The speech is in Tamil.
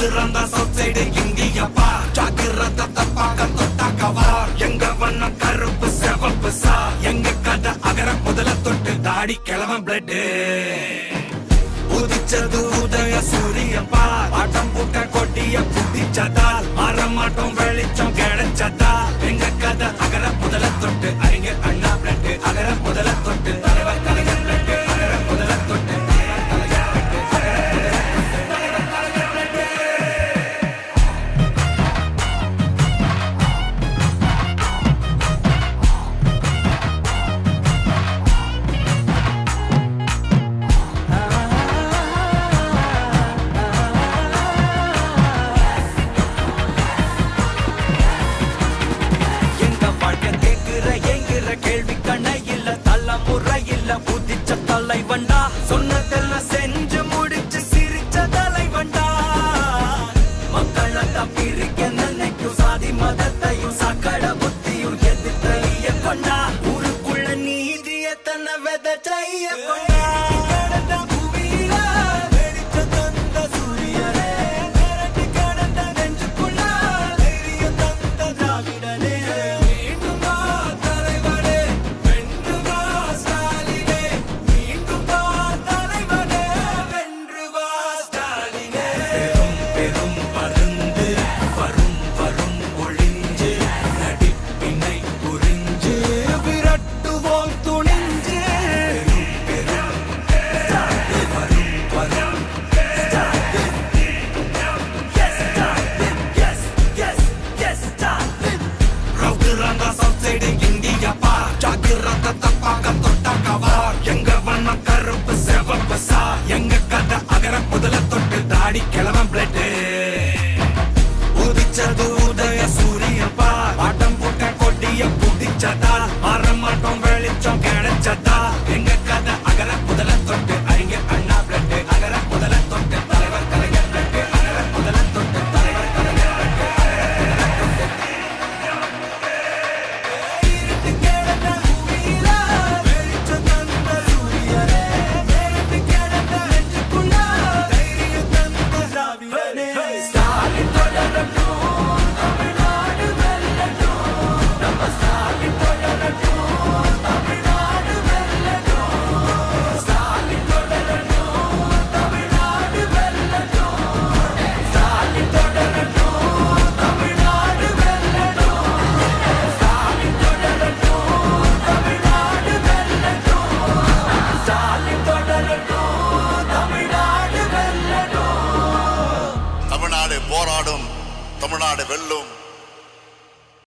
ரவுதுறந்த சவுத் சைடு இந்தியப்பா ஜாக்கிரத பாக்க தொட்டாக்கவா எங்க வண்ணம் கருப்பு செவப்பு சா எங்க கதை அகர முதல தொட்டு தாடி கிளவன் பிளட் உதிச்சது உதய சூரியப்பா ஆட்டம் பூட்ட கொட்டிய புதிச்சதால் மாறமாட்டம் வெளிச்சம் கிடைச்சதா எங்க கதை அகர முதல தொட்டு அறிஞர் அண்ணா பிளட் அகர முதல தொட்டு தலைவர் கலைஞர் பிளட் அகர முதல தொட்டு கேள்வி கண்ண இல்ல தலைமுறை இல்ல புதிச்ச தலைவண்டா சொன்னதெல்லாம் செஞ்சு முடிச்சு சிரிச்ச தலைவண்டா மக்களத்தான் பிரிக்க நினைக்கும் சாதி மதத்தையும் சாக்கட புத்தியும் எதிர்த்தைய கொண்டா ஊருக்குள்ள நீதிய தன்னை விதைச்சைய கொண்டா எங்க வண்ணம் கருப்பு செவப்பு சா எங்க கதை அகர முதல தொட்டு தாடி கிளவன் பிளட் உதிச்சது உதய சூரியப்பா ஆட்டம் பூட்ட கொட்டிய புதிச்சதா மாறமாட்டம் வெளிச்சம் கிடைச்சதா எங்க கதை அகர முதல தொட்டு அறிஞர் அண்ணா பிளட் அகர முதல தொட்டு தலைவர் கலைஞர் பிளட் அகர முதல தொட்டு தலைவர் கலைஞர் போராடும் தமிழ்நாடு வெல்லும்.